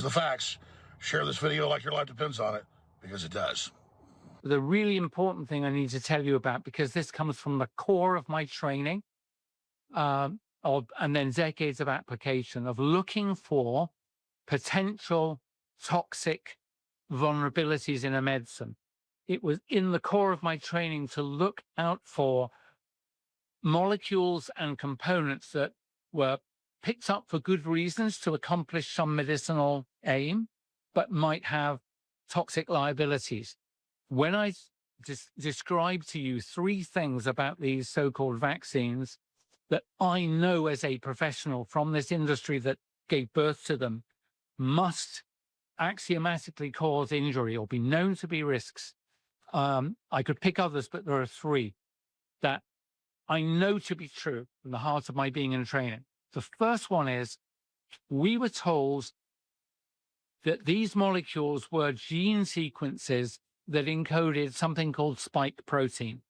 The facts. Share this video like your life depends on it, because it does. The really important thing I need to tell you about, because this comes from the core of my training, and then decades of application of looking for potential toxic vulnerabilities in a medicine. It was in the core of my training to look out for molecules and components that were picked up for good reasons to accomplish some medicinal aim, but might have toxic liabilities. When I describe to you three things about these so-called vaccines that I know as a professional from this industry that gave birth to them must axiomatically cause injury or be known to be risks, I could pick others, but there are three that I know to be true from the heart of my being and training. The first one is, we were told that these molecules were gene sequences that encoded something called spike protein.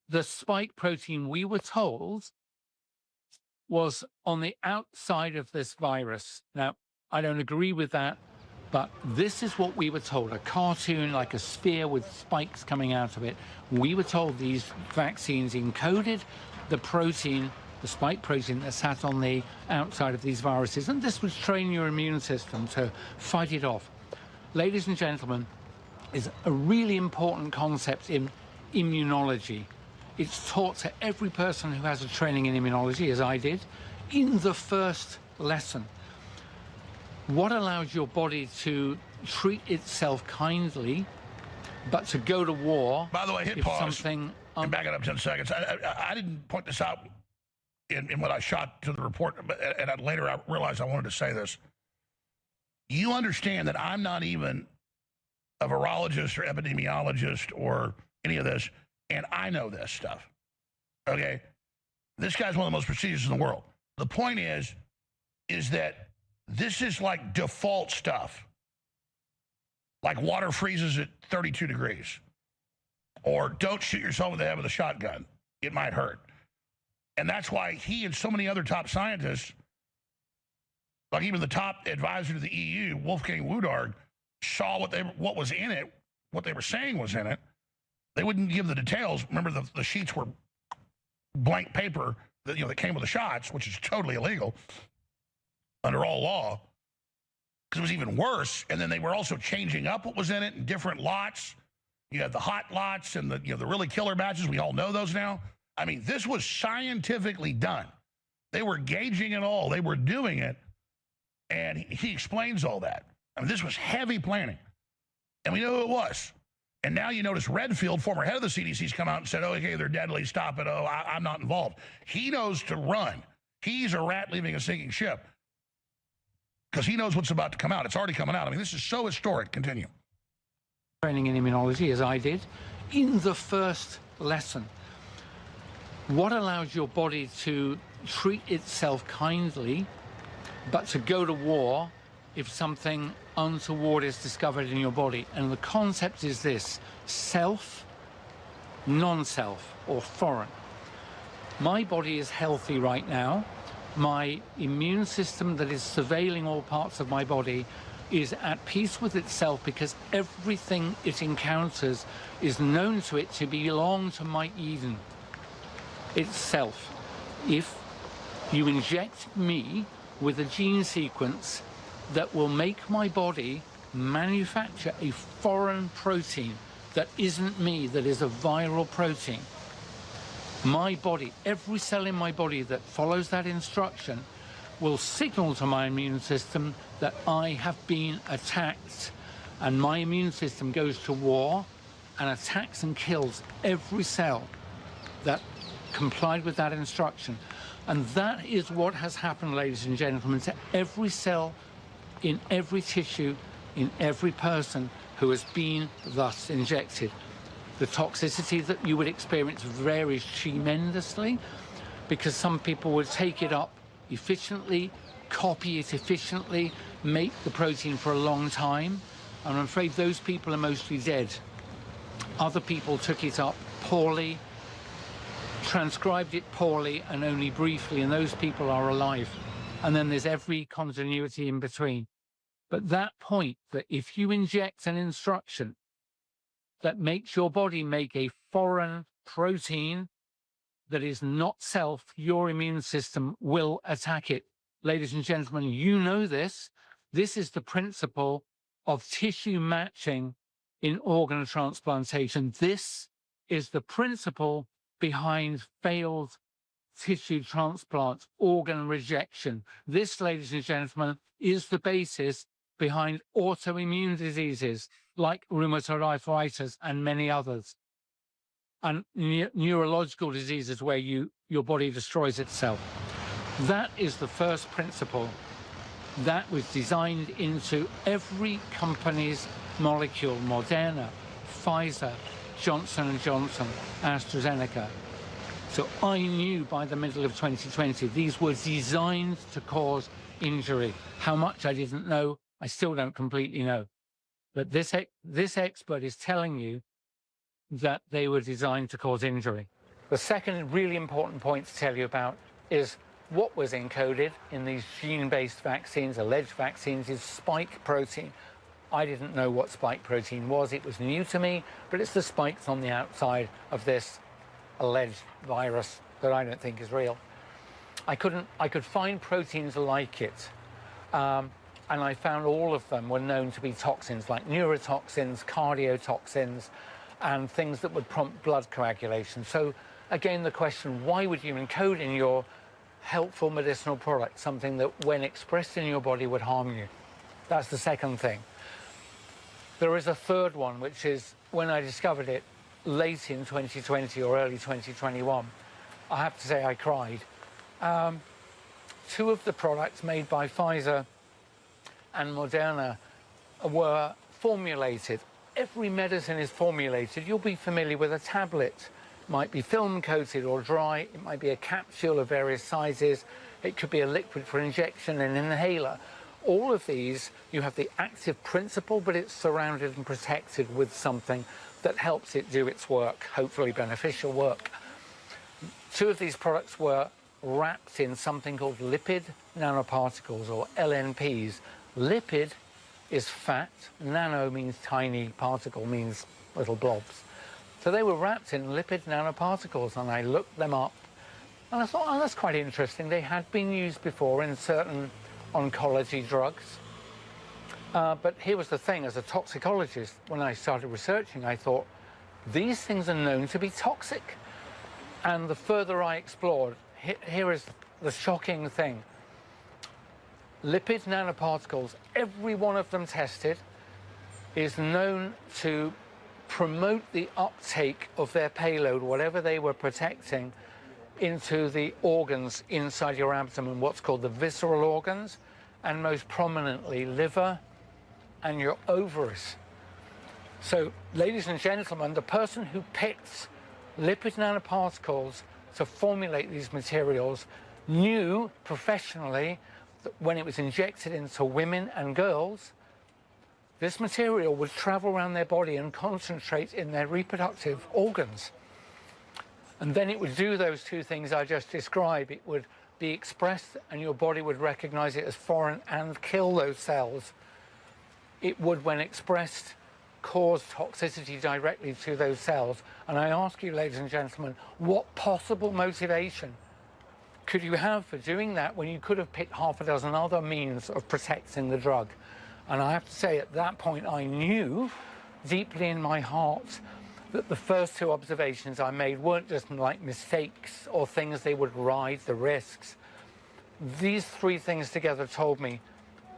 The spike protein, we were told, was on the outside of this virus. Now, I don't agree with that, but this is what we were told, a cartoon like a sphere with spikes coming out of it. We were told these vaccines encoded the protein, the spike protein that sat on the outside of these viruses, and this would train your immune system to fight it off. Ladies and gentlemen, is a really important concept in immunology. It's taught to every person who has a training in immunology, as I did, in the first lesson. What allows your body to treat itself kindly, but to go to war? By the way, hit pause and back it up 10 seconds. I didn't point this out in what I shot to the report, and later I realized I wanted to say this. You understand that I'm not even a virologist or epidemiologist or any of this, and I know this stuff, okay? This guy's one of the most prestigious in the world. The point is that this is like default stuff. Like water freezes at 32 degrees. Or don't shoot yourself in the head with a shotgun. It might hurt. And that's why he and so many other top scientists, like even the top advisor to the EU, Wolfgang Woodard, saw what was in it, what they were saying was in it. They wouldn't give the details. Remember, the sheets were blank paper that came with the shots, which is totally illegal under all law, because it was even worse. And then they were also changing up what was in it in different lots. You had the hot lots and the really killer batches. We all know those now. I mean, this was scientifically done. They were gauging it all. They were doing it. And he explains all that. I mean, this was heavy planning. And we know who it was. And now you notice Redfield, former head of the CDC's come out and said, oh, okay, they're deadly, stop it. Oh, I'm not involved. He knows to run. He's a rat leaving a sinking ship because he knows what's about to come out. It's already coming out. I mean, this is so historic. Continue. Training in immunology, as I did, in the first lesson. What allows your body to treat itself kindly, but to go to war if something untoward is discovered in your body? And the concept is this: self, non-self, or foreign. My body is healthy right now. My immune system that is surveilling all parts of my body is at peace with itself, because everything it encounters is known to it to belong to Mike Yeadon itself. If you inject me with a gene sequence that will make my body manufacture a foreign protein that isn't me, that is a viral protein, my body, every cell in my body that follows that instruction will signal to my immune system that I have been attacked, and my immune system goes to war and attacks and kills every cell that complied with that instruction. And that is what has happened, ladies and gentlemen, to every cell in every tissue in every person who has been thus injected. The toxicity that you would experience varies tremendously, because some people would take it up efficiently, copy it efficiently, make the protein for a long time. I'm afraid those people are mostly dead. Other people took it up poorly, transcribed it poorly and only briefly, and those people are alive. and then there's every continuity in between. But that point, that if you inject an instruction that makes your body make a foreign protein that is not self, your immune system will attack it. Ladies and gentlemen, you know this. This is the principle of tissue matching in organ transplantation. This is the principle behind failed tissue transplant, organ rejection. This, ladies and gentlemen, is the basis behind autoimmune diseases like rheumatoid arthritis and many others, and neurological diseases where your body destroys itself. That is the first principle that was designed into every company's molecule: Moderna, Pfizer, Johnson & Johnson, AstraZeneca. So I knew by the middle of 2020 these were designed to cause injury. How much I didn't know, I still don't completely know. But this expert is telling you that they were designed to cause injury. The second really important point to tell you about is what was encoded in these gene-based vaccines, alleged vaccines, is spike protein. I didn't know what spike protein was. It was new to me, but it's the spikes on the outside of this alleged virus that I don't think is real. I could find proteins like it, and I found all of them were known to be toxins like neurotoxins, cardiotoxins, and things that would prompt blood coagulation. So again, the question, why would you encode in your helpful medicinal product something that when expressed in your body would harm you? That's the second thing. There is a third one, which is when I discovered it late in 2020 or early 2021, I have to say I cried. Two of the products made by Pfizer and Moderna were formulated. Every medicine is formulated. You'll be familiar with a tablet. It might be film coated or dry. It might be a capsule of various sizes. It could be a liquid for injection, an inhaler. All of these, you have the active principle, but it's surrounded and protected with something that helps it do its work, hopefully beneficial work. Two of these products were wrapped in something called lipid nanoparticles, or LNPs. Lipid is fat, nano means tiny, particle means little blobs. So they were wrapped in lipid nanoparticles, and I looked them up and I thought, oh, that's quite interesting. They had been used before in certain oncology drugs. But here was the thing, as a toxicologist, when I started researching, I thought, these things are known to be toxic. And the further I explored, here is the shocking thing. Lipid nanoparticles, every one of them tested, is known to promote the uptake of their payload, whatever they were protecting, into the organs inside your abdomen, what's called the visceral organs, and most prominently liver and your ovaries. So, ladies and gentlemen, the person who picked lipid nanoparticles to formulate these materials knew professionally that when it was injected into women and girls, this material would travel around their body and concentrate in their reproductive organs. And then it would do those two things I just described. It would be expressed and your body would recognize it as foreign and kill those cells. It would, when expressed, cause toxicity directly to those cells. And I ask you, ladies and gentlemen, what possible motivation could you have for doing that when you could have picked half a dozen other means of protecting the drug? And I have to say, at that point, I knew deeply in my heart that the first two observations I made weren't just like mistakes or things they would ride the risks. These three things together told me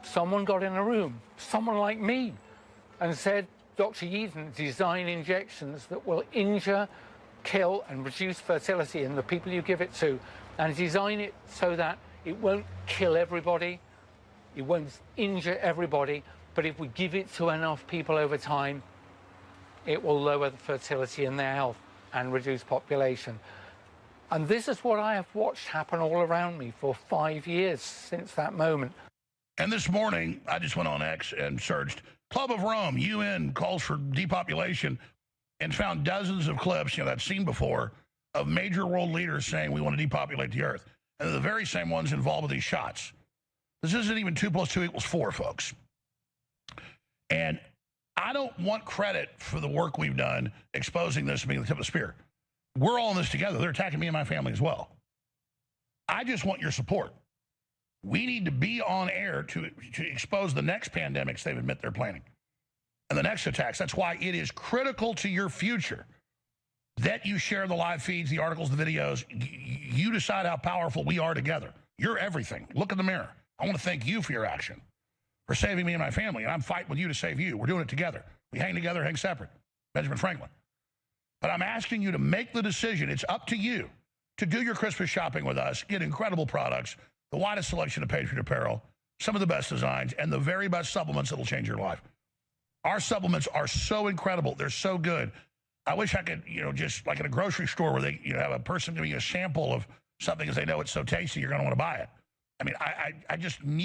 someone got in a room, someone like me, and said, Dr. Yeadon, design injections that will injure, kill, and reduce fertility in the people you give it to, and design it so that it won't kill everybody, it won't injure everybody, but if we give it to enough people over time, it will lower the fertility in their health and reduce population. And this is what I have watched happen all around me for 5 years since that moment. And this morning, I just went on X and searched Club of Rome, UN calls for depopulation, and found dozens of clips, you know, that I'd seen before, of major world leaders saying we want to depopulate the earth. And they're the very same ones involved with these shots. This isn't even 2 + 2 = 4, folks. And I don't want credit for the work we've done exposing this being the tip of the spear. We're all in this together. They're attacking me and my family as well. I just want your support. We need to be on air to expose the next pandemics they've admit they're planning and the next attacks. That's why it is critical to your future that you share the live feeds, the articles, the videos. You decide how powerful we are together. You're everything. Look in the mirror. I want to thank you for your action, for saving me and my family, and I'm fighting with you to save you. We're doing it together. We hang together, hang separate. Benjamin Franklin. But I'm asking you to make the decision. It's up to you to do your Christmas shopping with us, get incredible products, the widest selection of Patriot apparel, some of the best designs, and the very best supplements that will change your life. Our supplements are so incredible. They're so good. I wish I could, just like in a grocery store where they have a person giving you a sample of something because they know it's so tasty, you're going to want to buy it. I mean, I just need